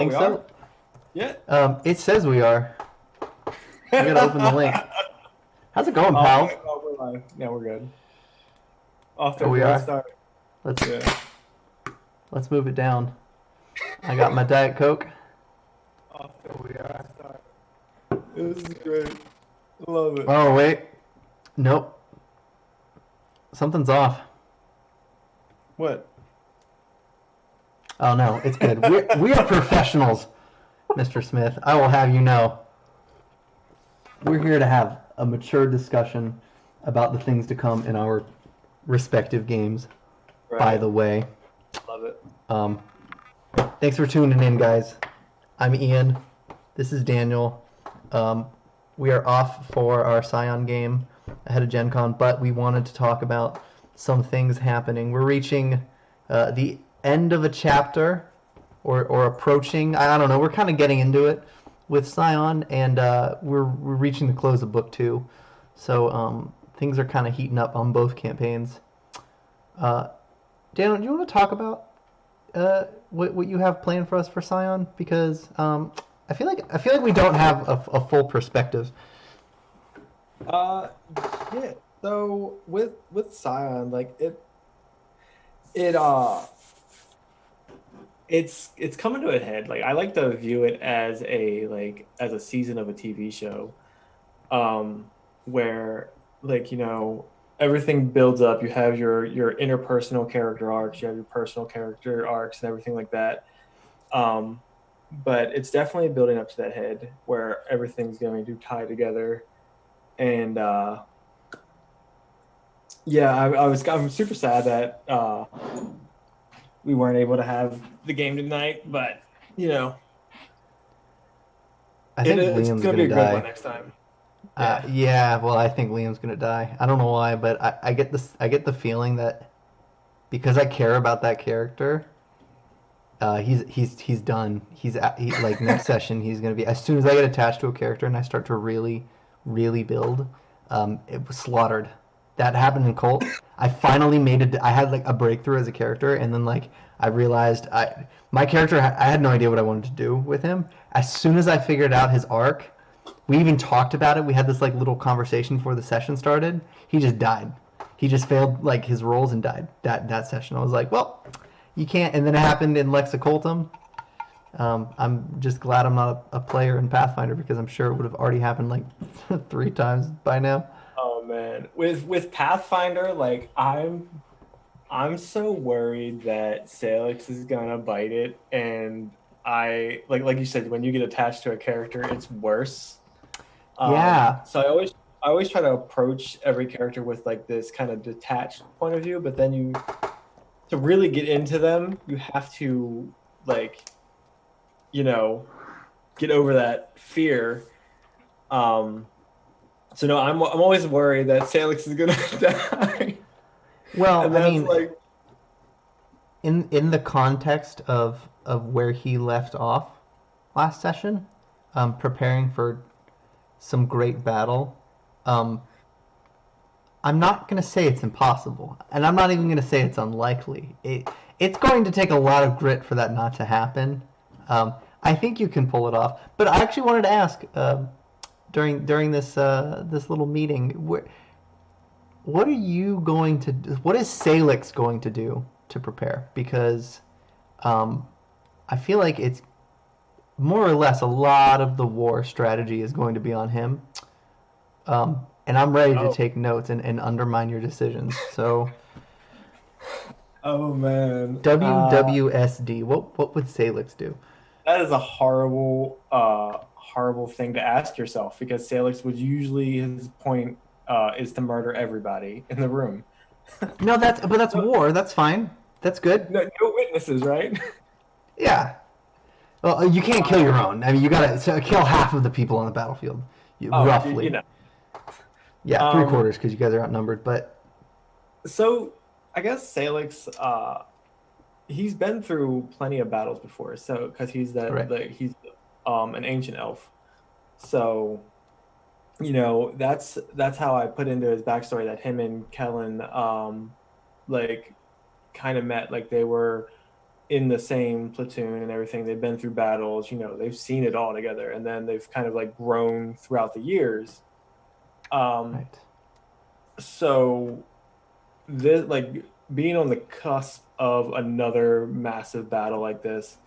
Oh, Think we are? so? Yeah. It says we are. We gotta open the link. How's it going, Oh, pals? okay. Oh, we're live. Yeah, we're good. Off to Oh, a we great are. start. Let's Yeah. let's move it down. I got my Diet Coke. Off to a Oh, we great are. start. This is great. I love it. Oh wait, nope. Something's off. What? Oh no, it's good. We are professionals, Mr. Smith. I will have you know. We're here to have a mature discussion about the things to come in our respective games. By Right. the way, Love it. um, thanks for tuning in, guys. I'm Ian. This is Daniel. Um, we are off for our Scion game ahead of Gen Con, but we wanted to talk about some things happening. We're reaching the end of a chapter, or approaching. I don't know. We're kind of getting into it with Scion, and we're reaching the close of book 2. So things are kind of heating up on both campaigns. Uh, Daniel, do you want to talk about what you have planned for us for Scion? Because I feel like we don't have a full perspective. Uh, yeah. So with Scion, like it it's coming to a head. Like I like to view it as as a season of a TV show. Where everything builds up. You have your interpersonal character arcs, you have your personal character arcs and everything like that. um but it's definitely building up to that head where everything's going to tie together. And yeah, I'm super sad that we weren't able to have the game tonight, but you know I think it's Liam's gonna be gonna a good one die. next time. Yeah. Yeah, well, I think Liam's gonna die. I don't know why, but I get the feeling that because I care about that character, he's done. Like next session, he's gonna be as soon as I get attached to a character and I start to really build. It was slaughtered. That happened in Colt. I finally made it. I had like a breakthrough as a character, and then like I realized my character. I had no idea what I wanted to do with him. As soon as I figured out his arc, we even talked about it. We had this like little conversation before the session started. He just died. He just failed like his rolls and died that session. I was like, well, you can't. And then it happened in Lexicoltum. I'm just glad I'm not a player in Pathfinder because I'm sure it would have already happened like 3 times by now. Oh man, with Pathfinder, like I'm so worried that Salix is gonna bite it, and I like you said, when you get attached to a character, it's worse. Yeah, So I always try to approach every character with like this kind of detached point of view, but then you to really get into them, you have to like you know get over that fear. Um, so no, I'm always worried that Salix is gonna die, well, and I that's mean, like in the context of where he left off last session, preparing for some great battle, um, I'm not gonna say it's impossible, and I'm not even gonna say it's unlikely. It's going to take a lot of grit for that not to happen. I think you can pull it off, but I actually wanted to ask during this little meeting, what are you going to do? What is Salix going to do to prepare? Because um, I feel like it's more or less a lot of the war strategy is going to be on him. And I'm ready to oh take notes and undermine your decisions. So oh man, WWSD. What would Salix do? that is a horrible thing to ask yourself, because Salix would usually, his point is to murder everybody in the room. No, that's No, war. That's fine. That's good. no witnesses, right? Yeah. Well, you can't kill your Um, own. I mean, you gotta kill half of the people on the battlefield, oh, roughly. Yeah, three Um, quarters because you guys are outnumbered. But so I guess Salix, he's been through plenty of battles before. So because right. he's an ancient elf. So that's how I put into his backstory that him and Kellen like kind of met. Like they were in the same platoon and everything. They've been through battles, they've seen it all together, and then they've kind of like grown throughout the years. Um, Right. so this like being on the cusp of another massive battle like this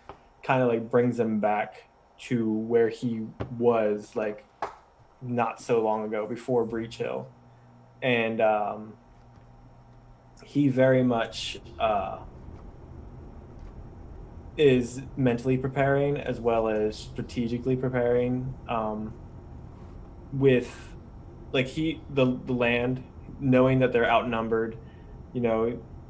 kind of like brings him back to where he was like not so long ago before Breach Hill. And he very much is mentally preparing as well as strategically preparing, with like the land, knowing that they're outnumbered,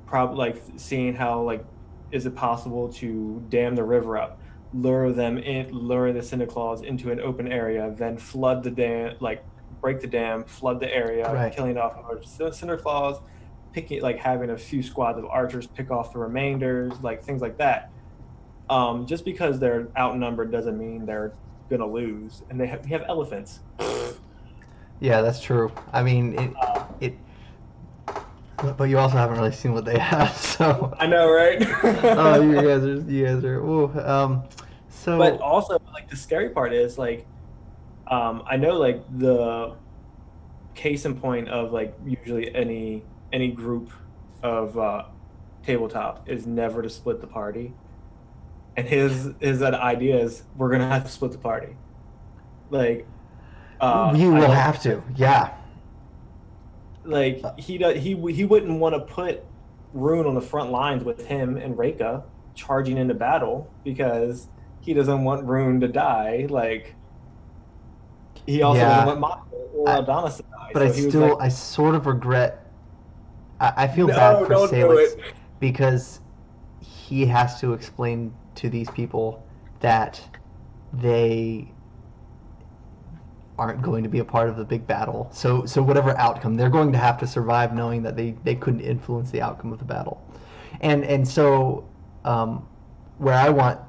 probably like seeing how like is it possible to dam the river up, lure the Cinder Claws into an open area, then flood the dam, like break the dam, flood the area, Right. killing off Cinder Claws, picking like having a few squads of archers pick off the remainders, like things like that. Just because they're outnumbered doesn't mean they're gonna lose, and we have elephants. Yeah, that's true. I mean, it but you also haven't really seen what they have, so. I know, right? Oh, you guys are. Ooh, But so also, like the scary part is like, I know like the case in point of like usually any group of tabletop is never to split the party, and his that idea is we're gonna have to split the party. Like, we I will don't have think to. Yeah. like he wouldn't want to put Rune on the front lines with him and Reika charging into battle because he doesn't want Rune to die. Like he also doesn't Yeah. want Mako or I, Adonis to die. but So he was like, I sort of regret. I feel bad "No, for don't do Salix it." because he has to explain to these people that they aren't going to be a part of the big battle. So whatever outcome, they're going to have to survive knowing that they couldn't influence the outcome of the battle. And so where I want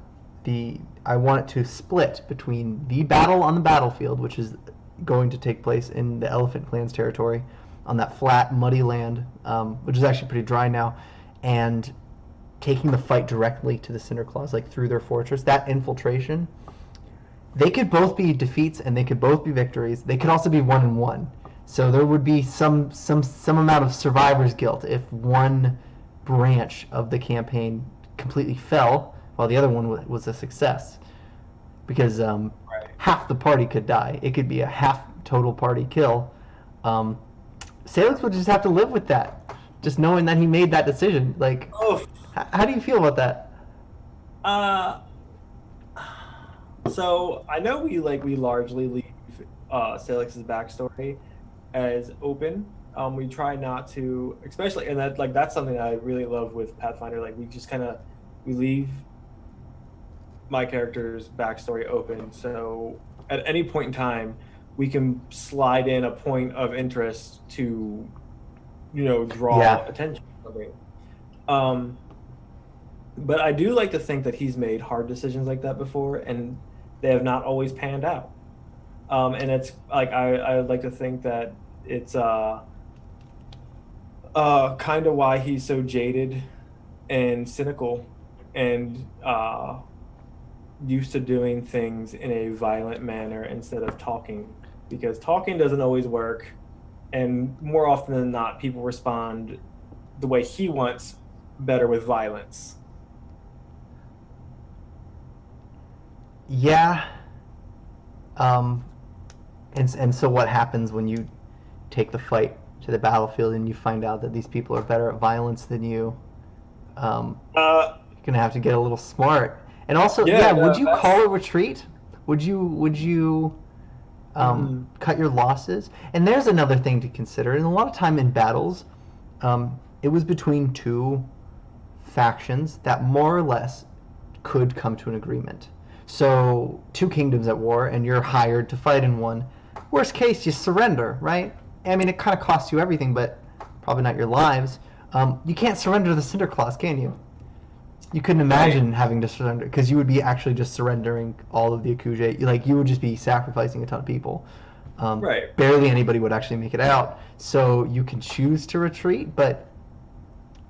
it to split between the battle on the battlefield, which is going to take place in the Elephant Clan's territory, on that flat, muddy land, which is actually pretty dry now, and taking the fight directly to the Cinder Claws, like through their fortress. That infiltration, they could both be defeats and they could both be victories. They could also be 1-1. So there would be some amount of survivor's guilt if one branch of the campaign completely fell while the other one was a success, because Right. half the party could die. It could be a half total party kill. Um, Salix would just have to live with that, just knowing that he made that decision. Like, Oh, how do you feel about that? uh, so I know we largely leave Salix's backstory as open. We try not to, especially, and that's something I really love with Pathfinder. Like we just kind of we leave my character's backstory open, so at any point in time we can slide in a point of interest to draw Yeah. attention to something. Um, but I do like to think that he's made hard decisions like that before, and they have not always panned out. And it's like I like to think that it's kind of why he's so jaded and cynical and used to doing things in a violent manner instead of talking, because talking doesn't always work, and more often than not people respond the way he wants, better with violence. Yeah. Um, and so what happens when you take the fight to the battlefield and you find out that these people are better at violence than you? You're gonna have to get a little smart. And also, Yeah, yeah, would no, you that's call a retreat? Would you mm, cut your losses? And there's another thing to consider. And a lot of time in battles, it was between two factions that more or less could come to an agreement. So two kingdoms at war, and you're hired to fight in one. Worst case, you surrender, right? I mean, it kind of costs you everything, but probably not your lives. You can't surrender the Cinder Claws, can you? You couldn't right, imagine having to surrender, because you would be actually just surrendering all of the Akuje. Like, you would just be sacrificing a ton of people. right. Barely anybody would actually make it out. So you can choose to retreat, but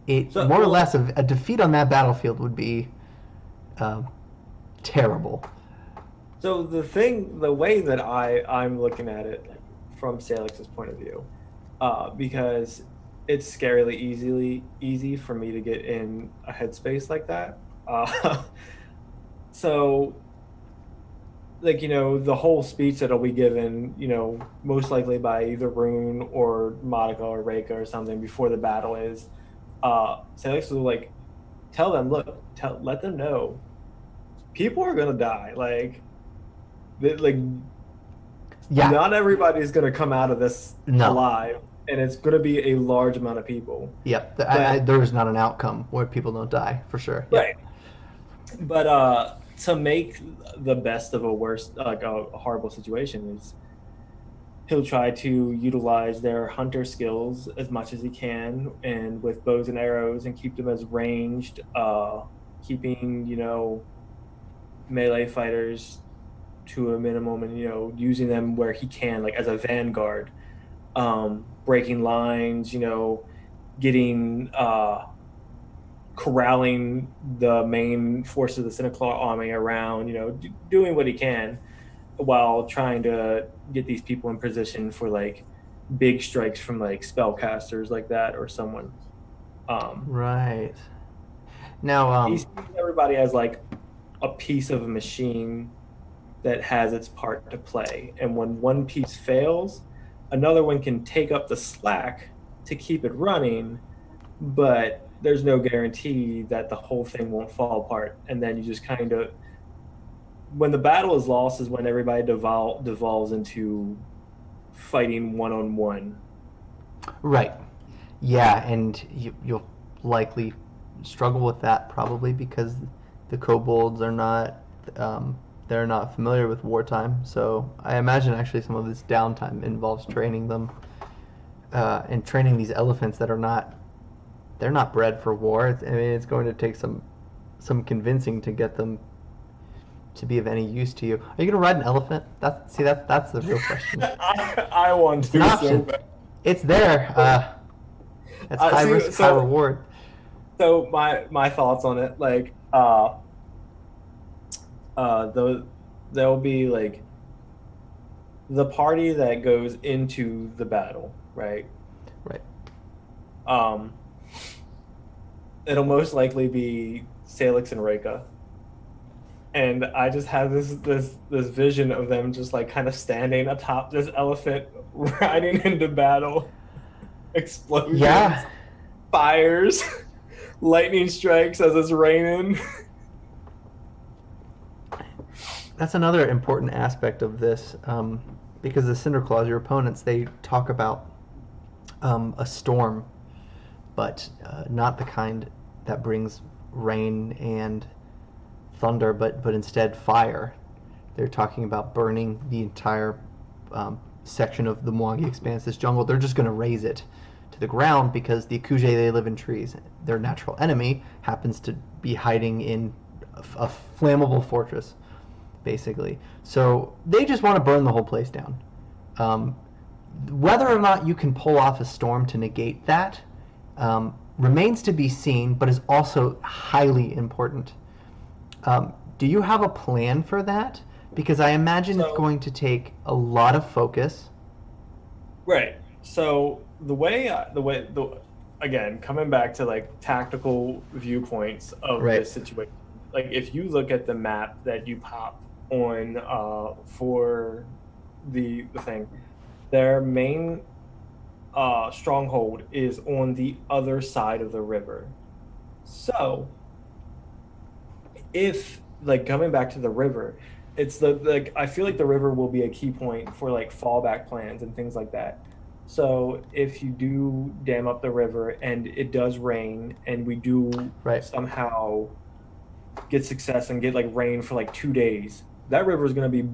it So more or well, less a defeat on that battlefield would be um, terrible. So the way that I'm looking at it from Salix's point of view, because it's scarily easy for me to get in a headspace like that. So like the whole speech that'll be given, most likely by either Rune or Monica or Reika or something before the battle is, Salix will like tell them, look, let them know people are gonna die. Like Yeah, not everybody's gonna come out of this no. alive, and it's gonna be a large amount of people. Yep. But There is not an outcome where people don't die for sure. Yep. right, but to make the best of a worst, like a horrible situation, is he'll try to utilize their hunter skills as much as he can, and with bows and arrows, and keep them as ranged, keeping melee fighters to a minimum, and using them where he can, like as a vanguard, breaking lines, getting corralling the main force of the Cineclaw army around, doing what he can while trying to get these people in position for like big strikes from like spellcasters like that or someone. Um, Right. Now, he sees everybody as like a piece of a machine that has its part to play. And when one piece fails, another one can take up the slack to keep it running, but there's no guarantee that the whole thing won't fall apart. And then you just kind of, when the battle is lost, is when everybody devolves into fighting one on one. right. Yeah, and you'll likely struggle with that probably because the kobolds are not they're not familiar with wartime. So I imagine actually some of this downtime involves training them and training these elephants that are not they're not bred for war. I mean, it's going to take some convincing to get them to be of any use to you. Are you going to ride an elephant? That's the real question. I want It's an to so option. bad. It's there. It's high See, risk, high reward. so my thoughts on it, like the there'll be like the party that goes into the battle, right? Right. Um, it'll most likely be Salix and Reika. And I just have this vision of them just like kind of standing atop this elephant, riding into battle, explosions, Yeah, fires, lightning strikes as it's raining. that's another important aspect of this because the Cinder Claws, your opponents, they talk about a storm, but not the kind that brings rain and thunder, but instead fire. They're talking about burning the entire section of the Mwangi Expanse, this jungle. They're just going to raze it to the ground because the Akuje, they live in trees. Their natural enemy happens to be hiding in a flammable fortress, basically. So they just want to burn the whole place down. Um, Whether or not you can pull off a storm to negate that remains to be seen, but is also highly important. Do you have a plan for that? Because I imagine it's So going to take a lot of focus. right. So the again, coming back to like tactical viewpoints of Right. this situation, like if you look at the map that you pop on for the thing, their main stronghold is on the other side of the river. So if like coming back to the river, it's the like I feel like the river will be a key point for like fallback plans and things like that. So if you do dam up the river and it does rain and we do Right. somehow get success and get like rain for like 2 days, that river is going to be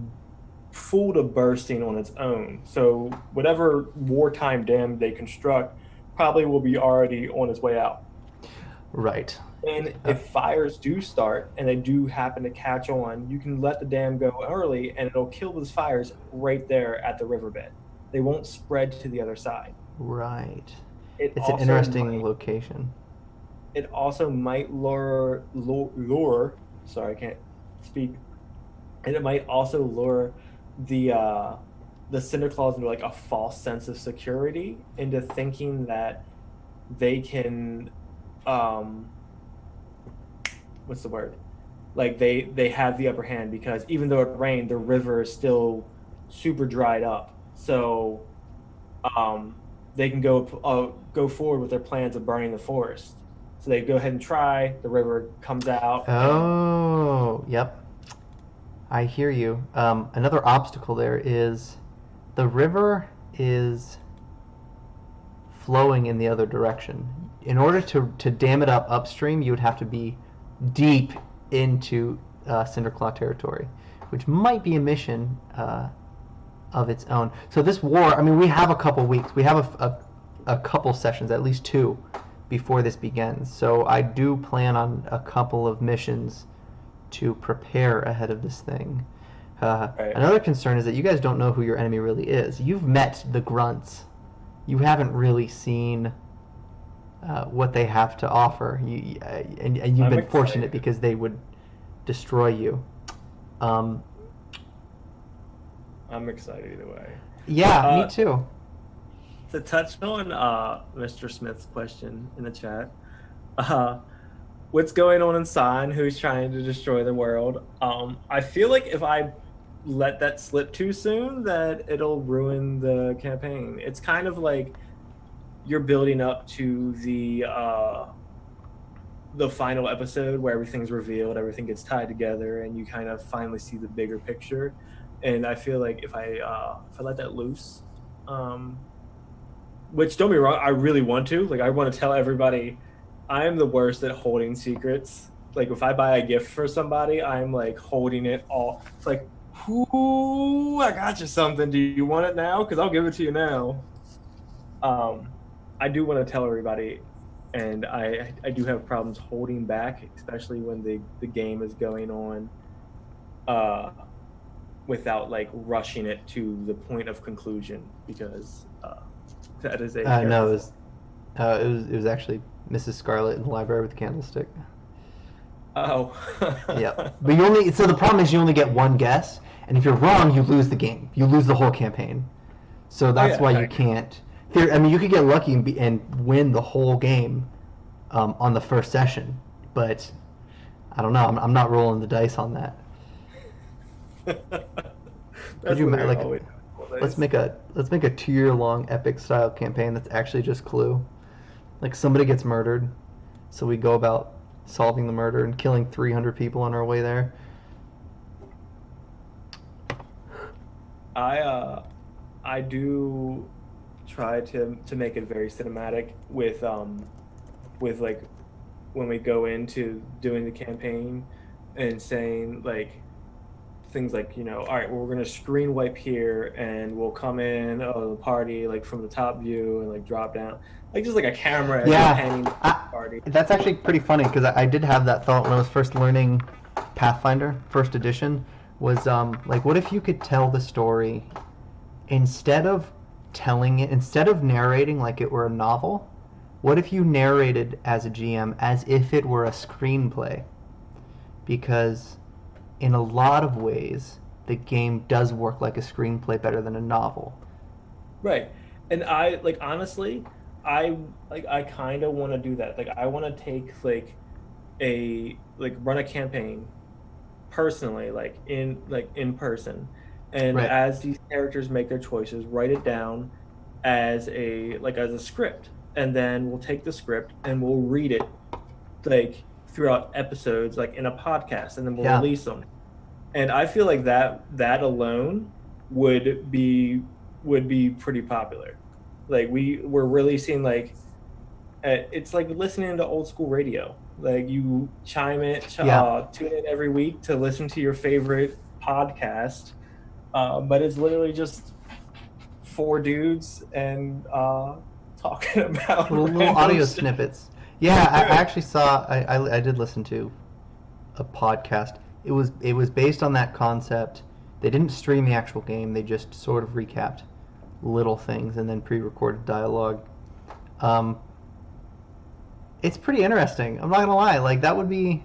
full to bursting on its own. So whatever wartime dam they construct probably will be already on its way out. Right. And if fires do start and they do happen to catch on, you can let the dam go early and it'll kill those fires right there at the riverbed. They won't spread to the other side. Right. It It's an also interesting might location. it also might lure sorry, I can't speak. And it might also lure the uh, the Cinder Claws into like a false sense of security, into thinking that they can, um, what's the word? Like they have the upper hand because even though it rained, the river is still super dried up. So they can go forward with their plans of burning the forest. So they go ahead and try. The river comes out, and Oh, yep. I hear you. Another obstacle there is the river is flowing in the other direction. In order to dam it up upstream, you would have to be deep into Cinderclaw territory, which might be a mission of its own. So this war, I mean, we have a couple weeks. We have a couple sessions, at least two, before this begins. So I do plan on a couple of missions to prepare ahead of this thing. right. Another concern is that you guys don't know who your enemy really is. You've met the grunts. You haven't really seen what they have to offer. And you've I'm been fortunate excited. because they would destroy you. Um, I'm excited either way. yeah, me Uh, too. to touch on Mr. Smith's question in the chat, uh, what's going on in Scion? Who's trying to destroy the world? I feel like if I let that slip too soon, that it'll ruin the campaign. It's kind of like you're building up to the final episode where everything's revealed, everything gets tied together, and you kind of finally see the bigger picture. And I feel like if I let that loose, um, which don't be wrong, I really want to. Like I want to tell everybody, I am the worst at holding secrets. Like if I buy a gift for somebody, I'm like holding it all. It's like, "Ooh, I got you something. Do you want it now? Because I'll give it to you now." Um, I do want to tell everybody, and I do have problems holding back, especially when the game is going on, uh, without like rushing it to the point of conclusion because that is a No, character flaw. it was actually Mrs. Scarlet in the library with the candlestick. Oh. Yep. But you only so the problem is you only get one guess, and if you're wrong, you lose the game. You lose the whole campaign. So Oh that's yeah, why you right. can't. I mean, you could get lucky and win the whole game on the first session, but I don't know. I'm not rolling the dice on that. Could That's you literally like always let's make a 2 year long epic style campaign that's actually just Clue. Like somebody gets murdered, so we go about solving the murder and killing 300 people on our way there. I I do try to make it very cinematic with like when we go into doing the campaign and saying like things like, all right, well, we're gonna screen wipe here and we'll come in the party like from the top view and like drop down. Like just like a camera as you're panning Yeah, the party. that's actually pretty funny because I did have that thought when I was first learning Pathfinder, first edition. Was like, what if you could tell the story instead of instead of narrating like it were a novel? What if you narrated as a GM as if it were a screenplay? Because in a lot of ways, the game does work like a screenplay better than a novel. Right. And I like honestly, I kind of want to do that. Like I want to take like run a campaign personally, like in person. And Right. as these characters make their choices, write it down as a script. And then we'll take the script and we'll read it like throughout episodes like in a podcast and then we'll Yeah. release them. And I feel like that alone would be would be pretty popular. Like we're really seeing like it's like listening to old school radio. Like you Yeah. tune in every week to listen to your favorite podcast, but it's literally just four dudes and talking about Little random audio shit. snippets. Yeah, I actually saw. I did listen to a podcast. It was based on that concept. They didn't stream the actual game. They just sort of recapped little things and then pre-recorded dialogue. Um, it's pretty interesting. I'm not gonna lie. Like that would be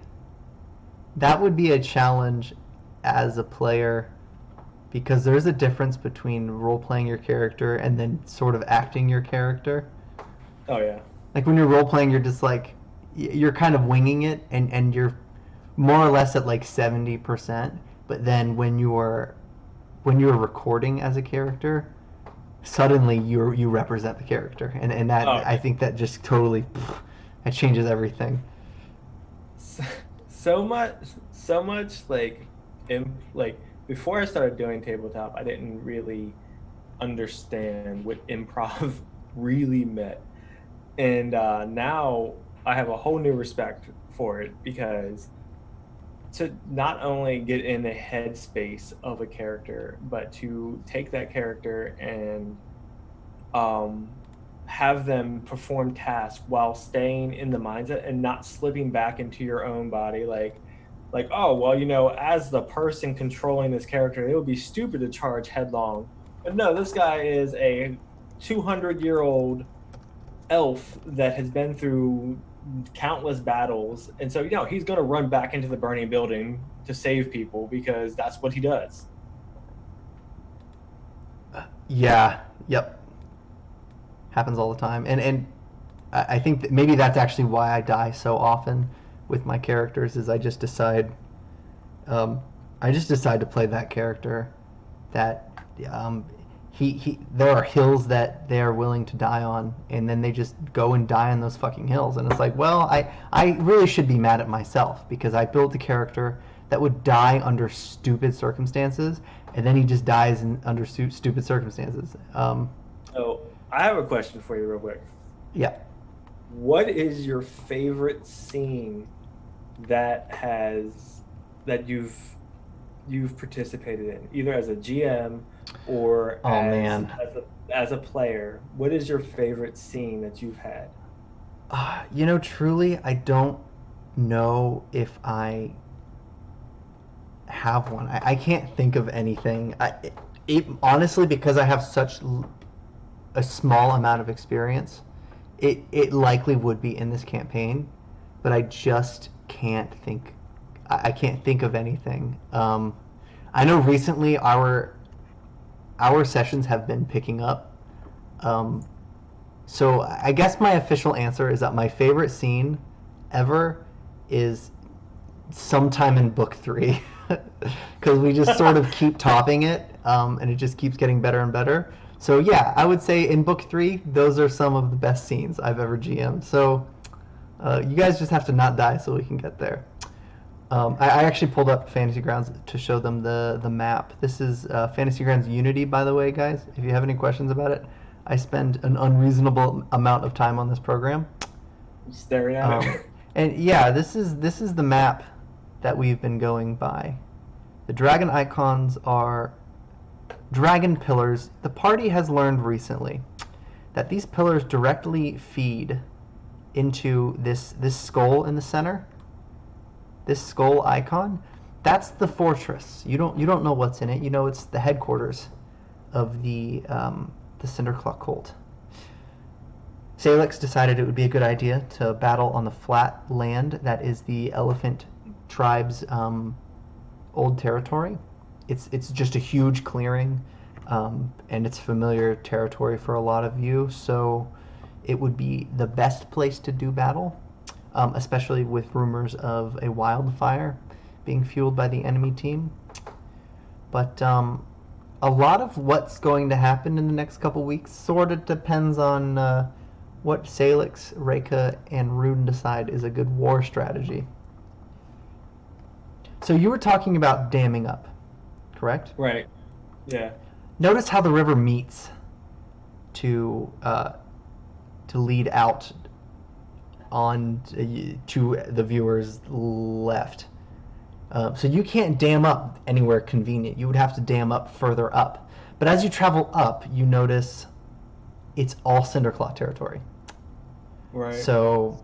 that would be a challenge as a player because there's a difference between role playing your character and then sort of acting your character. Oh yeah. Like when you're role playing, you're just like you're kind of winging it, and you're more or less at like 70%. But then when you're recording as a character, suddenly you represent the character, and that Oh I think that just totally that changes everything. so, so much like like before I started doing tabletop, I didn't really understand what improv really meant. And now I have a whole new respect for it because to not only get in the headspace of a character, but to take that character and um, have them perform tasks while staying in the mindset and not slipping back into your own body, like oh well, as the person controlling this character, it would be stupid to charge headlong, but no, this guy is a 200-year-old elf that has been through countless battles, and so he's going to run back into the burning building to save people because that's what he does. Yeah. Yep. Happens all the time, and I think that maybe that's actually why I die so often with my characters. Is um, I just decide to play that character. That um, he there are hills that they are willing to die on, and then they just go and die on those fucking hills. And it's like, well, I really should be mad at myself because I built a character that would die under stupid circumstances, and then he just dies under stupid circumstances. So I have a question for you real quick. Yeah. What is your favorite scene that has that you've participated in, either as a GM or Oh man. as a player? What is your favorite scene that you've had? Truly, I don't know if I have one. I can't think of anything. Honestly, because I have such a small amount of experience, it likely would be in this campaign, but I just can't think. I can't think of anything. I know recently our sessions have been picking up. Um, so I guess my official answer is that my favorite scene ever is sometime in book three, because we just sort of keep topping it, and it just keeps getting better and better. So yeah, I would say in book three, those are some of the best scenes I've ever GM'd. So you guys just have to not die so we can get there. I actually pulled up Fantasy Grounds to show them the map. This is Fantasy Grounds Unity, by the way, guys. If you have any questions about it, I spend an unreasonable amount of time on this program. Staring at it. And yeah, this is the map that we've been going by. The dragon icons are dragon pillars. The party has learned recently that these pillars directly feed into this skull in the center. This skull icon, that's the fortress. You don't know what's in it. You know it's the headquarters of the Cinderclaw cult. Salix decided it would be a good idea to battle on the flat land that is the elephant tribe's old territory. It's just a huge clearing, and it's familiar territory for a lot of you. So it would be the best place to do battle. Especially with rumors of a wildfire being fueled by the enemy team. But a lot of what's going to happen in the next couple weeks sort of depends on what Salix, Reka, and Rune decide is a good war strategy. So you were talking about damming up, correct? Right. Yeah. Notice how the river meets to lead out on to the viewer's left. So you can't dam up anywhere convenient. You would have to dam up further up. But as you travel up, you notice it's all Cinderclaw territory. Right. So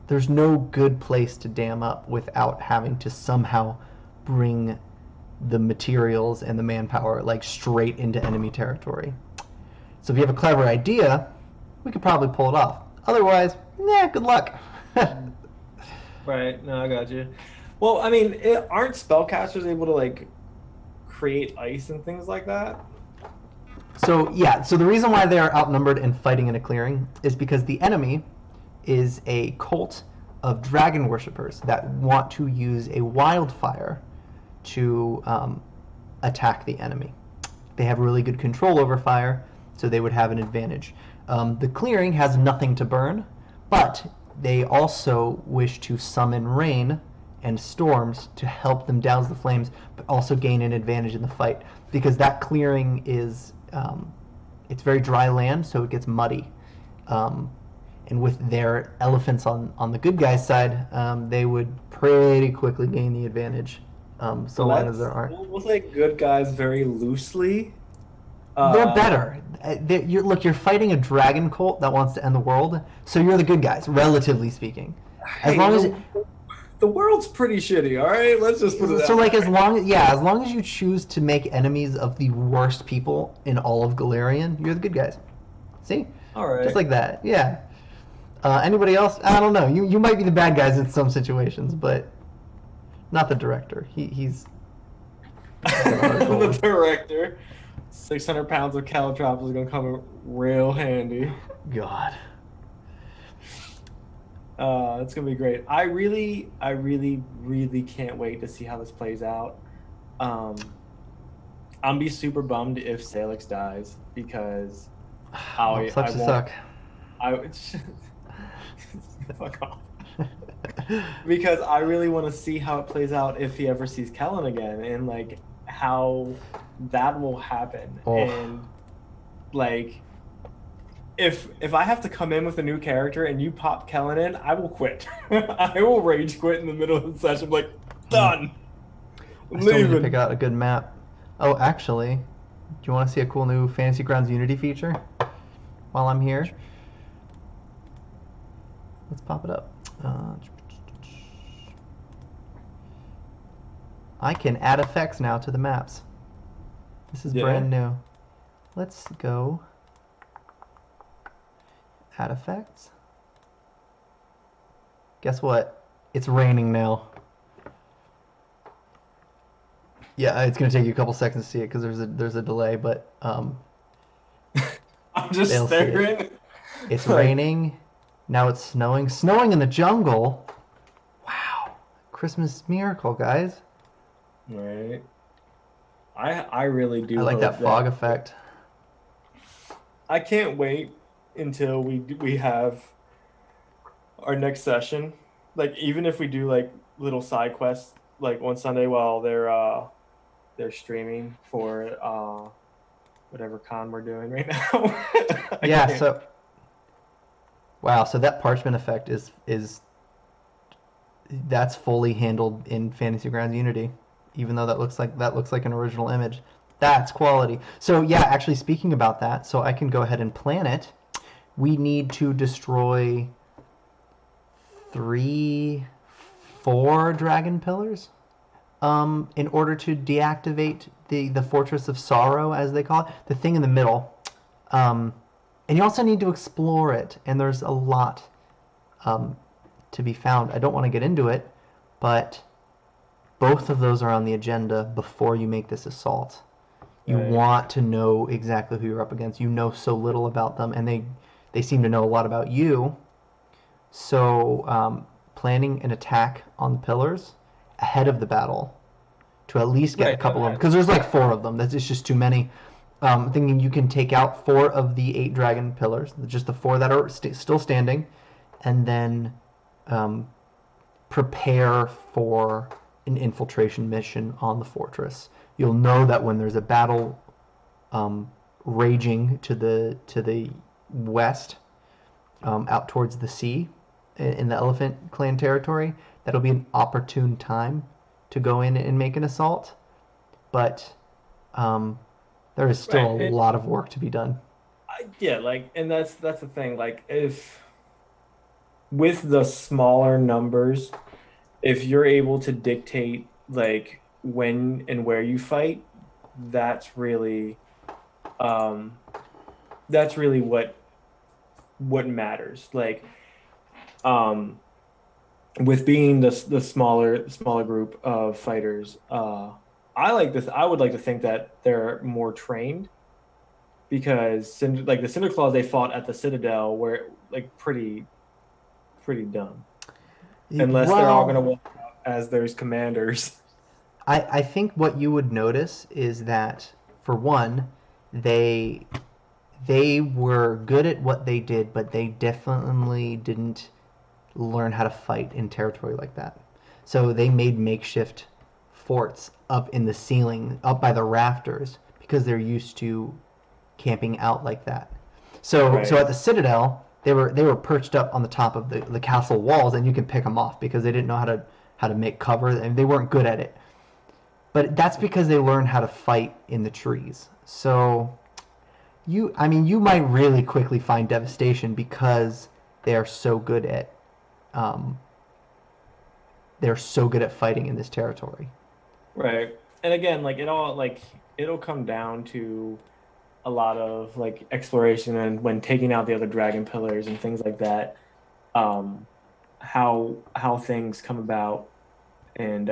there's no good place to dam up without having to somehow bring the materials and the manpower like straight into enemy territory. So if you have a clever idea, we could probably pull it off. Otherwise, good luck. Right. No, I got you. Well, I mean, aren't spellcasters able to like create ice and things like that? So yeah, so the reason why they are outnumbered and fighting in a clearing is because the enemy is a cult of dragon worshippers that want to use a wildfire to attack the enemy. They have really good control over fire, so they would have an advantage. The clearing has nothing to burn, but they also wish to summon rain and storms to help them douse the flames, but also gain an advantage in the fight because that clearing is it's very dry land, so it gets muddy. Um, and with their elephants on the good guys' side, they would pretty quickly gain the advantage, so So long as that's there aren't. we'll say good guys very loosely. They're Uh, better. Look, you're fighting a dragon cult that wants to end the world, so you're the good guys, relatively speaking. As hey, long as the world's pretty shitty. All right, let's just put it so that like way. as long as you choose to make enemies of the worst people in all of Galarian, you're the good guys. See, All just right. like that. Yeah. Anybody else? I don't know. You might be the bad guys in some situations, but not the director. He's got a heart of The gold. director, 600 pounds of caltrops is gonna come in real handy. God. It's gonna be great. Really can't wait to see how this plays out. Um, I'm be super bummed if Salix dies because Well, I sucks to won't suck. I fuck off because I really want to see how it plays out if he ever sees Kellen again and like how that will happen Oh, and like if I have to come in with a new character and you pop Kellen in, I will quit. I will rage quit in the middle of the session. I'm like, done. I I'm still need to pick leaving. out a good map. Oh, actually, do you want to see a cool new Fantasy Grounds Unity feature? While I'm here, let's pop it up. I can add effects now to the maps. This is Yeah. brand new. Let's go add effects. Guess what? It's raining now. Yeah, it's gonna take you a couple seconds to see it because there's a delay, but I'm just they'll see it. staring. It's Like, raining. Now it's snowing. Snowing in the jungle. Wow, Christmas miracle, guys. right. I really I do like hope that fog that effect. I can't wait until we have our next session. Like even if we do like little side quests like one Sunday while they're streaming for whatever con we're doing right now. I Yeah. can't. So wow. So that parchment effect is that's fully handled in Fantasy Grounds Unity, even though that looks like an original image. That's quality. So yeah, actually speaking about that, so I can go ahead and plan it. We need to destroy three, four dragon pillars in order to deactivate the Fortress of Sorrow, as they call it, the thing in the middle. Um, and you also need to explore it, and there's a lot um, to be found. I don't want to get into it, but both of those are on the agenda before you make this assault. You Right. want to know exactly who you're up against. You know so little about them, and they seem to know a lot about you. So planning an attack on the pillars ahead of the battle to at least get a Right. No, couple of them, because there's like four of them. That's it's just too many. Thinking you can take out four of the eight dragon pillars, just the four that are still standing, and then um, prepare for an infiltration mission on the fortress. You'll know that when there's a battle um, raging to the west, out towards the sea, in the Elephant Clan territory, that'll be an opportune time to go in and make an assault. But um, there is still right. a lot of work to be done. Yeah, like and that's the thing. Like if with the smaller numbers, if you're able to dictate like when and where you fight, that's really um that's really what matters. Like um with being the smaller group of fighters, I like this. I would like to think that they're more trained because like the Cinder Claws they fought at the Citadel were like pretty dumb unless they're all going to Well, walk out as their commanders. I think what you would notice is that, for one, they they were good at what they did, but they definitely didn't learn how to fight in territory like that. So they made makeshift forts up in the ceiling, up by the rafters, because they're used to camping out like that. So Right. at the Citadel, they were perched up on the top of the castle walls, and you can pick them off because they didn't know how to make cover, and they weren't good at it. But that's because they learned how to fight in the trees. So I mean, you might really quickly find devastation because they are so good at um, they're so good at fighting in this territory. Right. And again, like it'll come down to a lot of like exploration and when taking out the other dragon pillars and things like that. Um, how things come about and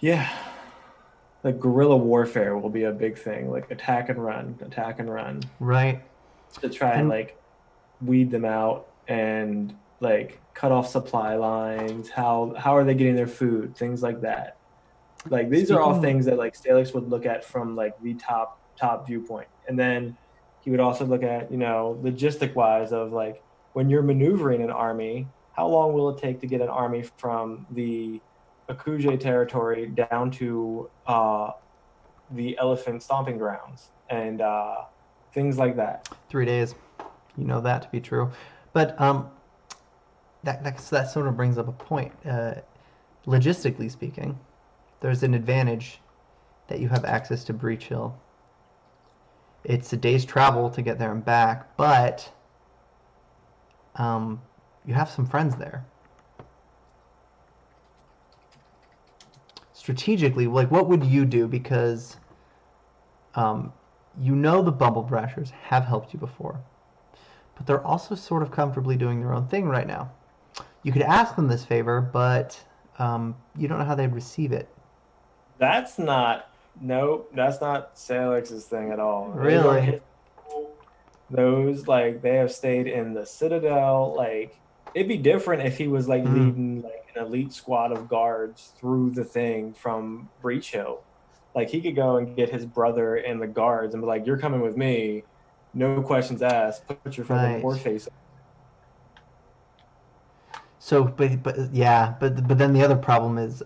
yeah, like guerrilla warfare will be a big thing, like attack and run Right. to try and And like weed them out and like cut off supply lines. How are they getting their food? Things like that. Like these are all speaking, things that like Salix would look at from like the top viewpoint. And then he would also look at, logistic wise of like when you're maneuvering an army, how long will it take to get an army from the Akuje territory down to the elephant stomping grounds and things like that. 3 days, you know that to be true. But that sort of brings up a point. Logistically speaking, there's an advantage that you have access to Breach Hill. It's a day's travel to get there and back, but um, you have some friends there. Strategically, like what would you do? Because um, the Bumble Brashers have helped you before, but they're also sort of comfortably doing their own thing right now. You could ask them this favor, but you don't know how they'd receive it. That's not Nope, that's not Salix's thing at all. Those aren't Really? his people. Those like they have stayed in the Citadel. Like it'd be different if he was like Hmm. leading like an elite squad of guards through the thing from Breach Hill. Like he could go and get his brother and the guards and be like, "You're coming with me, no questions asked. Put your fucking Right. war face." So, but yeah, but then the other problem is,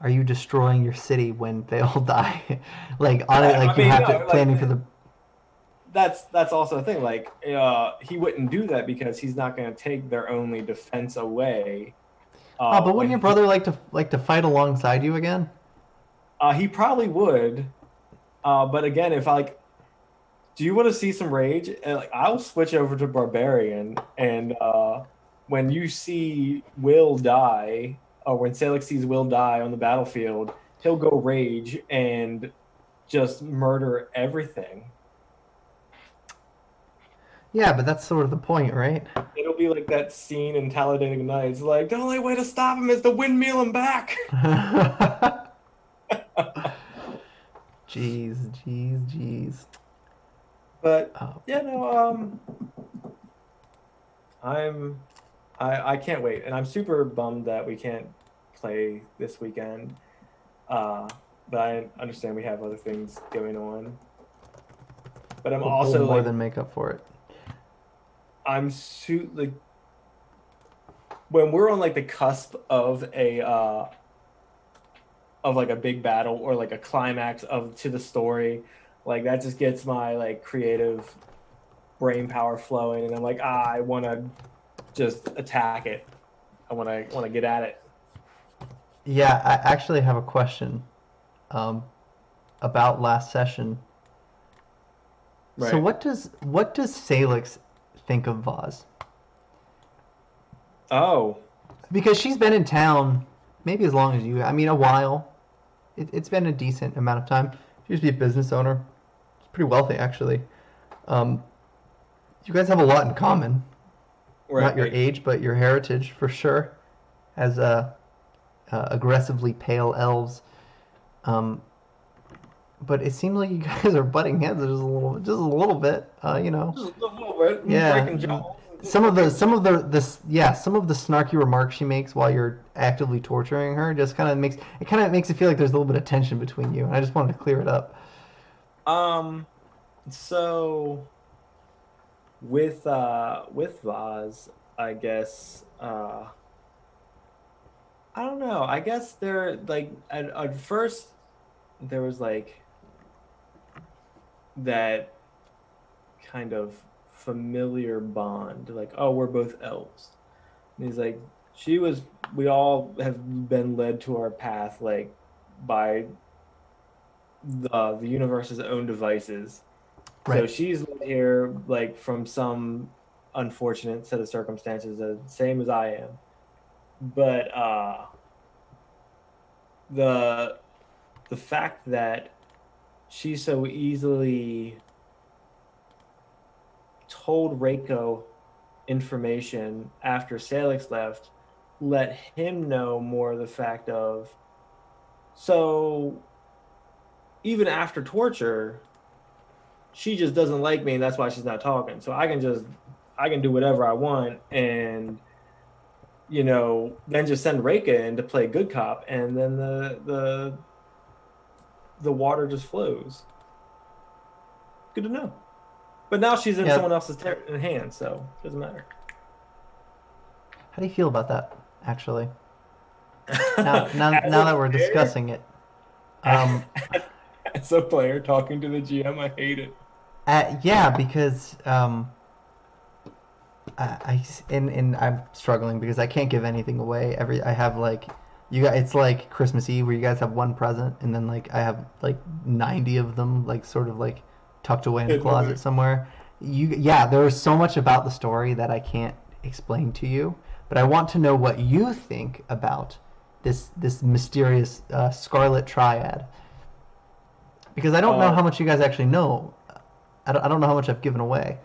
are you destroying your city when they all die? Like on it, Right. like I you mean, have to no, like planning for the. that's also a thing. Like, he wouldn't do that because he's not going to take their only defense away. Oh, but wouldn't When your brother like to fight alongside you again? he probably would. But again, if like, do you want to see some rage? And like, I'll switch over to barbarian, and when you see Will die, or when Salix sees Will die on the battlefield, he'll go rage and just murder everything. Yeah, but that's sort of the point, right? It'll be like that scene in Talladega Nights, like the only way to stop him is to windmill him back. Jeez, jeez, jeez. But Oh, yeah, no, I'm I can't wait, and I'm super bummed that we can't play this weekend. Uh, but I understand we have other things going on. But I'm we'll also more like than make up for it. like when we're on like the cusp of like a big battle or like a climax of to the story, like that just gets my like creative brain power flowing, and I'm like, I want to just attack it. I want to get at it. Yeah, I actually have a question um, about last session. So Right. what does Salix think of Vaz? Oh, Because she's been in town maybe as long as you. I mean, a while. It's been a decent amount of time. She used to be a business owner. She's pretty wealthy, actually. Um, you guys have a lot in common. not your Right. age, but your heritage for sure, as aggressively pale elves. Um, but it seems like you guys are butting heads just a little bit. Just a little bit. I'm Yeah, breaking jaws. It's some of the okay. some of the this yeah some of the snarky remarks she makes while you're actively torturing her just kind of makes it feel like there's a little bit of tension between you, and I just wanted to clear it up. Um. So with Vaz, I guess I don't know. I guess there like at first there was like that kind of familiar bond, like, oh, we're both elves. And he's like, she was, we all have been led to our path, like, by the universe's own devices. So Right. she's led here, like, from some unfortunate set of circumstances, same as I am. But the the fact that she so easily told Reiko information after Salix left let him know more of the fact of, so even after torture, she just doesn't like me and that's why she's not talking. So I can do whatever I want and then just send Reika in to play good cop and then the water just flows. Good to know. But now she's in Yeah. someone else's hands, so it doesn't matter. How do you feel about that? Actually, As now a that we're player, discussing it, um, as a player talking to the GM, I hate it. yeah, because and I'm struggling because I can't give anything away. I have like you guys. It's like Christmas Eve where you guys have one present, and then like I have like 90 of them, like sort of like tucked away in a Hidden closet away. somewhere. Yeah, there is so much about the story that I can't explain to you, but I want to know what you think about this mysterious Scarlet Triad because I don't know Uh, how much you guys actually know. I don't know how much I've given away.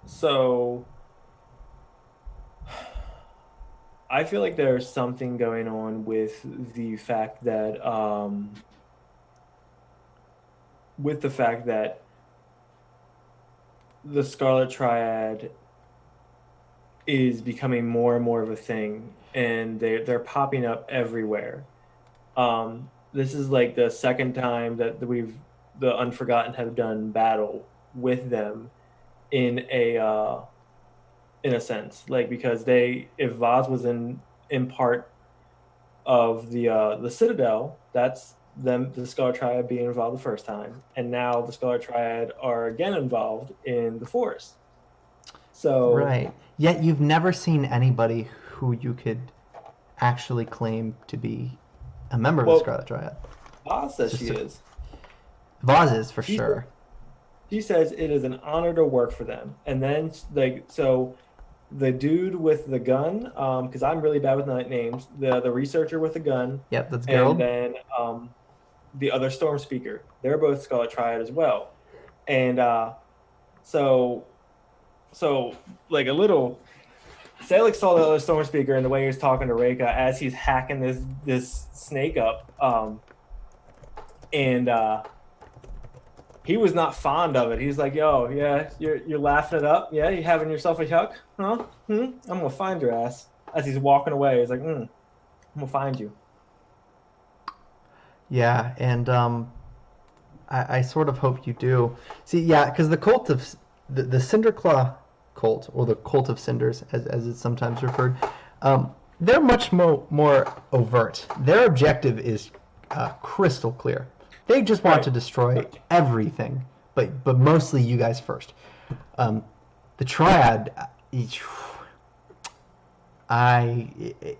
so I feel like there's something going on with the fact that the Scarlet Triad is becoming more and more of a thing, and they're popping up everywhere. This is like the second time that the Unforgotten have done battle with them in a sense, like because they if Vaz was in part of the Citadel, that's them the Scarlet Triad being involved the first time, and now the Scarlet Triad are again involved in the Forest. So, Right. Yet you've never seen anybody who you could actually claim to be a member of the well, Scarlet Triad. Vaz It's says she just is. vases for She sure. she says it is an honor to work for them, and then like so the dude with the gun, because I'm really bad with night names, the researcher with the gun, Yep, that's and Gerald. then the other storm speaker. They're both Scarlet Triad as well. And so so like a little Salix saw the other storm speaker and the way he was talking to Reika as he's hacking this snake up. And he was not fond of it. He's like, "Yo, yeah, you're laughing it up. Yeah, you having yourself a yuck, huh? I'm gonna find your ass." As he's walking away, he's like, "I'm gonna find you." Yeah, and I sort of hope you do. See, yeah, because the cult of the Cinderclaw cult, or the cult of cinders, as it's sometimes referred, they're much more overt. Their objective is crystal clear. They just want Right. to destroy everything, but mostly you guys first. Um, the Triad,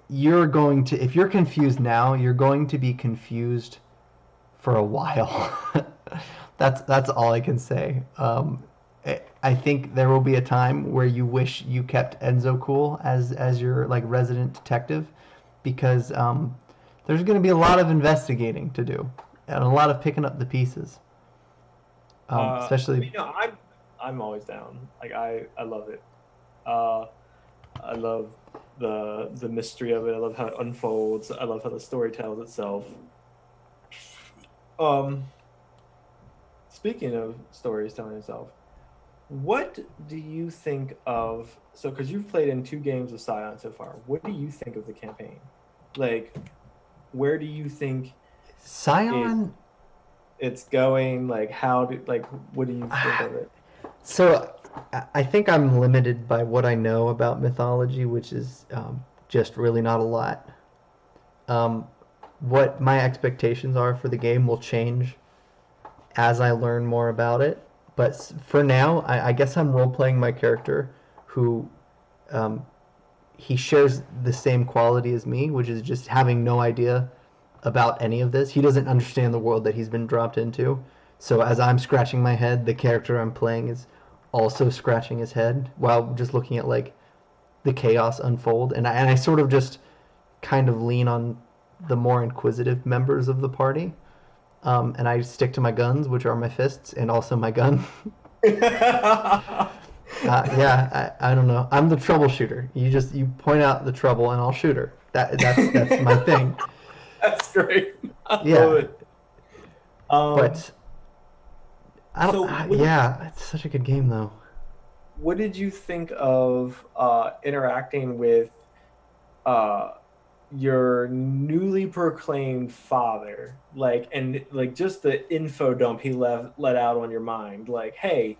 you're going to if you're confused now, you're going to be confused for a while. That's all I can say. I think there will be a time where you wish you kept Enzo cool as your like resident detective, because there's going to be a lot of investigating to do and a lot of picking up the pieces. I Especially, mean, I'm always down. Like I love it. I love the mystery of it. I love how it unfolds. I love how the story tells itself. Um, Speaking of stories telling itself, what do you think of so because you've played in two games of Scion so far, what do you think of the campaign? Like, where do you think it Scion. it's going? Like, what do you think of it? So I think I'm limited by what I know about mythology, which is just really not a lot. Um, what my expectations are for the game will change as I learn more about it. But for now, I guess I'm role playing my character who um, he shares the same quality as me, which is just having no idea about any of this. He doesn't understand the world that he's been dropped into. So as I'm scratching my head, the character I'm playing is also scratching his head while just looking at like the chaos unfold. And I sort of just kind of lean on the more inquisitive members of the party. And I stick to my guns, which are my fists and also my gun. Yeah, I don't know. I'm the troubleshooter. You point out the trouble and I'll shoot her. That's my thing. That's great. I love Yeah, it. Um, but I don't. so Yeah, it's such a good game though. what did you think of interacting with uh your newly proclaimed father, like, and like just the info dump he let out on your mind, like, hey,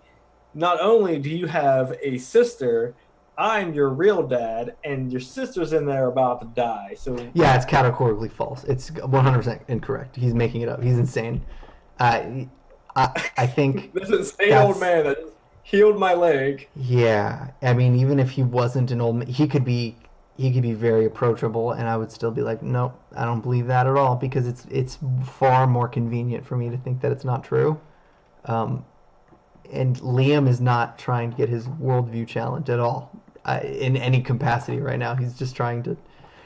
not only do you have a sister, I'm your real dad, and your sister's in there about to die. So Yeah, it's categorically false. It's 100% incorrect. He's making it up. He's insane. I I think this insane old that's man that just healed my leg. yeah. I mean, even if he wasn't an old, he could be very approachable, and I would still be like, nope, I don't believe that at all because it's far more convenient for me to think that it's not true. Um, and Liam is not trying to get his worldview challenged at all in any capacity right now. He's just trying to,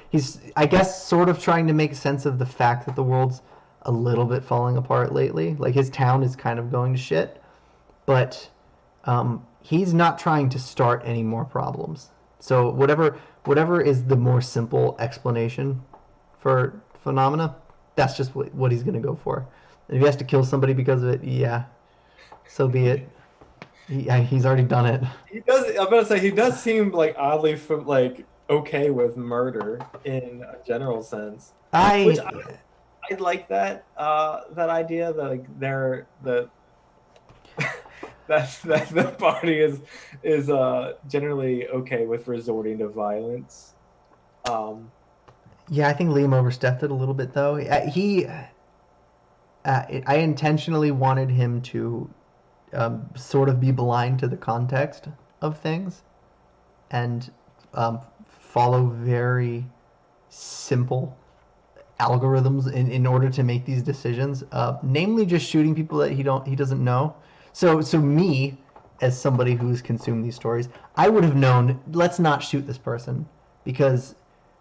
he's, I guess, sort of trying to make sense of the fact that the world's a little bit falling apart lately. Like his town is kind of going to shit, but he's not trying to start any more problems. So whatever is the more simple explanation for phenomena, that's just what he's going to go for. And if he has to kill somebody because of it, yeah, so be it. He's already done it. He does. I'm about to say he does seem like oddly from like okay with murder in a general sense, which I I like that idea that like they're the that the party is generally okay with resorting to violence. Um, Yeah, I think Liam overstepped it a little bit though. I intentionally wanted him to sort of be blind to the context of things and follow very simple algorithms in order to make these decisions. Namely, just shooting people that he doesn't know. So me, as somebody who's consumed these stories, I would have known. Let's not shoot this person because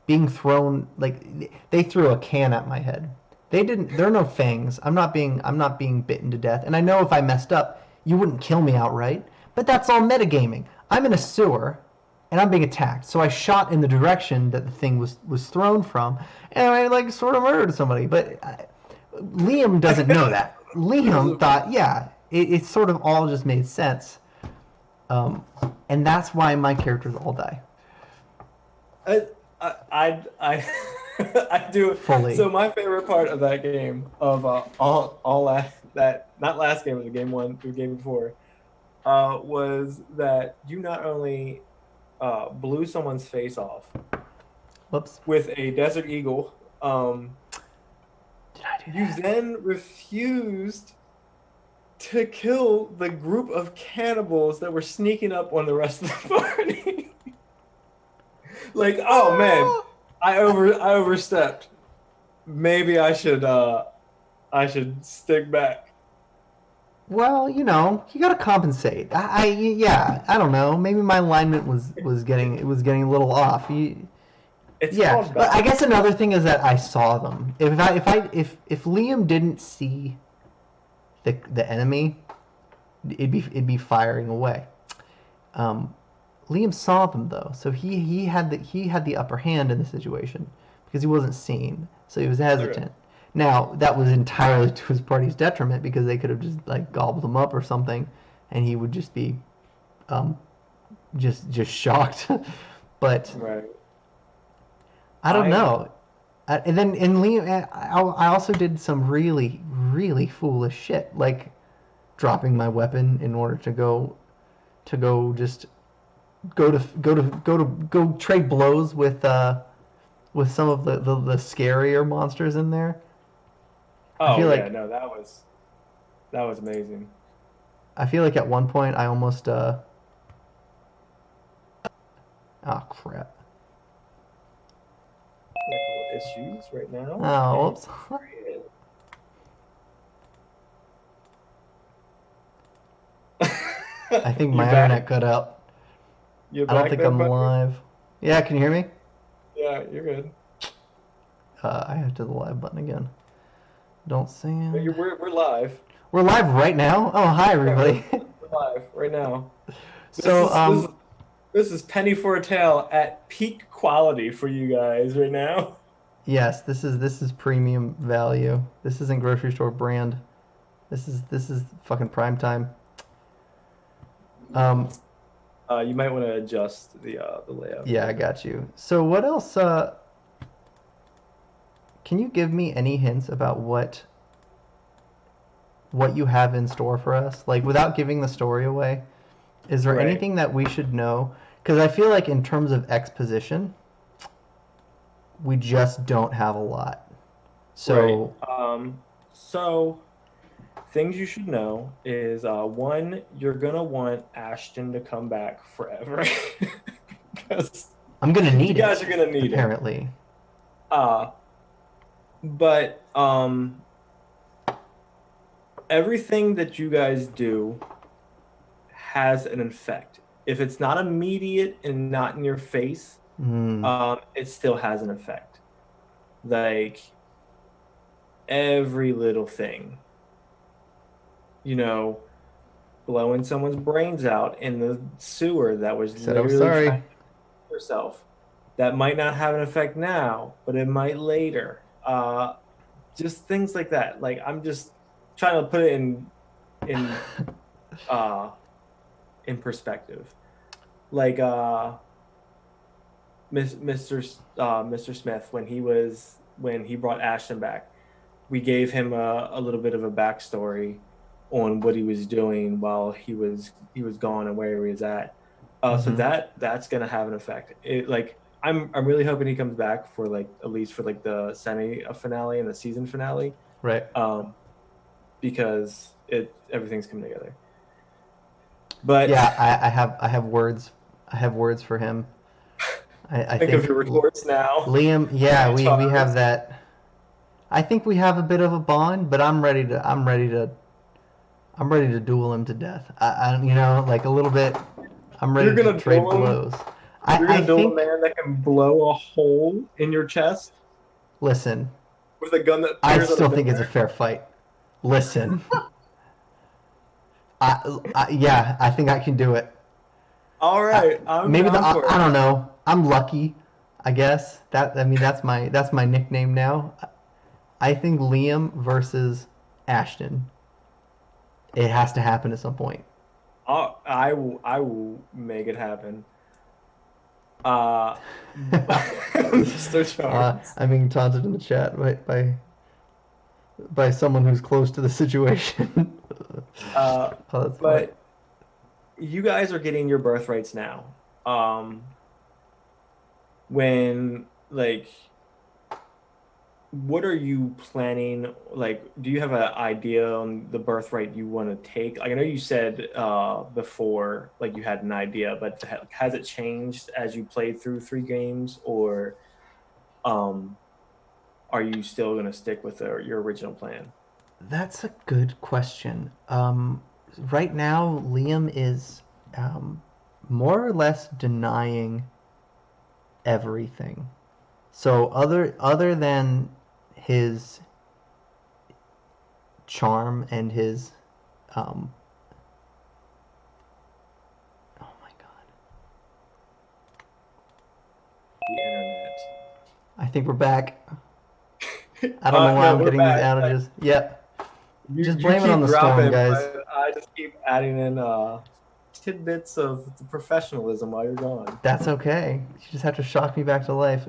being thrown like they threw a can at my head. They didn't. There are no fangs. I'm not being bitten to death. And I know if I messed up, you wouldn't kill me outright. But that's all metagaming. I'm in a sewer and I'm being attacked. So I shot in the direction that the thing was thrown from, and I like sort of murdered somebody. But Liam doesn't know that. Liam thought, yeah, it sort of all just made sense, um, and that's why my characters all die I I I do. fully. So my favorite part of that game of all that not last game, it was game one, it was game before, was that you not only blew someone's face off Whoops. with a Desert Eagle, Did I do you that? then refused to kill the group of cannibals that were sneaking up on the rest of the party. Like, oh man, Oh! I overstepped. Maybe I should stick back. Well, you got to compensate. Yeah, I don't know. Maybe my alignment was getting a little off. It's Yeah, called but I guess balance. another thing is that I saw them. If Liam didn't see the enemy, it'd be firing away. Um, Liam saw them though, so he had the upper hand in the situation because he wasn't seen, so he was Okay. hesitant. Now that was entirely to his party's detriment because they could have just like gobbled him up or something, and he would just be um, just shocked. But Right. I don't I'm know. And then in Liam, I also did some really foolish shit, like dropping my weapon in order to go just go trade blows with some of the scarier monsters in there. I Oh feel yeah, like no, that was amazing. I feel like at one point I almost oh crap. Technical issues right now. Oh, And whoops. I think you my back? internet cut out. You I don't back think there, I'm buddy? live. Yeah, can you hear me? Yeah, you're good. I have to the live button again. Don't No, send. we're live. We're live right now. Oh, hi Yeah, we're, everybody. we're live right now. This So, is this is this is penny for a tail at peak quality for you guys right now. yes, this is premium value. This isn't grocery store brand. This is fucking prime time. Um, You might want to adjust the layout a yeah, I little bit. got you. So, what else? Can you give me any hints about what you have in store for us? Like, without giving the story away, is there Right, anything that we should know? Because I feel like in terms of exposition, we just don't have a lot. right. So, So things you should know is one, you're gonna want Ashton to come back forever because I'm gonna you need guys it, are gonna need him. apparently. Uh, but everything that you guys do has an effect. If it's not immediate and not in your face, Hmm. it still has an effect. Like every little thing, you know, blowing someone's brains out in the sewer that was So literally trying sorry. to kill yourself. That might not have an effect now, but it might later. Just things like that. Like I'm just trying to put it in uh in perspective. Like Mr. Smith when he brought Ashton back, we gave him a little bit of a backstory on what he was doing while he was gone and where he was at. So Mm-hmm. that's gonna have an effect. It like I'm really hoping he comes back for like at least for like the semi finale and the season finale, Right. um, because it everything's coming together. But Yeah, I have words. I have words for him. I think of think your retorts now. Liam. Your Yeah, we have guitars. that. I think we have a bit of a bond, but I'm ready to duel him to death. Like a little bit. I'm You're ready to gonna trade duel him. blows. You're I gonna duel a think. man that can blow a hole in your chest Listen, with a gun that I fires out of still think it's a nowhere. fair fight. Listen, yeah, I think I can do it. All I, right, I'm maybe down for I it. don't know. I'm lucky, I guess. That's my nickname now. I think Liam versus Ashton. It has to happen at some point. I will make it happen. Uh, Mr. Charles. I'm being taunted in the chat by someone who's close to the situation. Uh, Oh, that's funny. but you guys are getting your birthrights now. When like what are you planning? Like, do you have an idea on the birthright you want to take? Like, I know you said before, like you had an idea, but has it changed as you played through three games, or um, are you still going to stick with your original plan? That's a good question. Right now, Liam is um, more or less denying everything. So other than his charm and his um, oh my god, think we're back. I don't know why No, I'm we're getting these back. Like, outages. Yep. you Just you blame it on keep the storm, dropping, guys. but I just keep adding in tidbits of the professionalism while you're gone. That's okay. You just have to shock me back to life.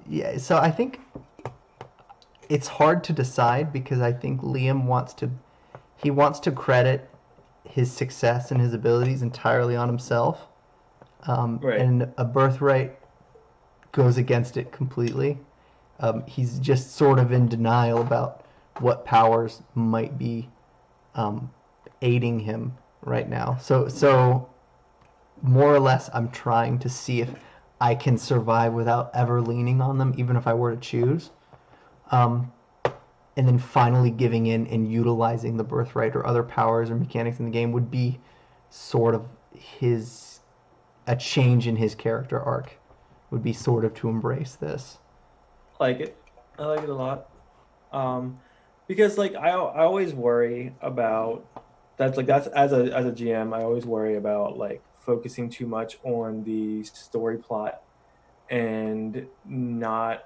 Yeah. So I think it's hard to decide because I think Liam wants to credit his success and his abilities entirely on himself, Right. and a birthright goes against it completely. He's just sort of in denial about what powers might be um, aiding him right now. So more or less, I'm trying to see if I can survive without ever leaning on them, even if I were to choose. Um, and then finally giving in and utilizing the birthright or other powers or mechanics in the game would be sort of his a change in his character arc would be sort of to embrace this. I like it. I like it a lot. Um, because like I always worry about that's as a GM, I always worry about like focusing too much on the story plot and not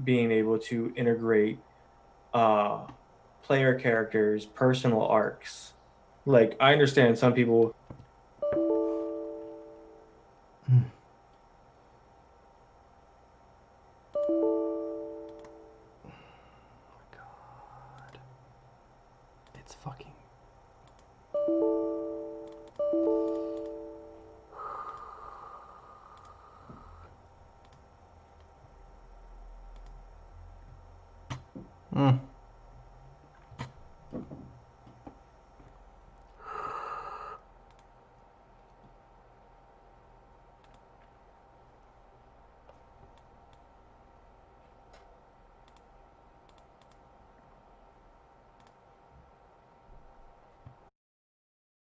being able to integrate uh player characters' personal arcs. Like I understand some people God, it's fucking.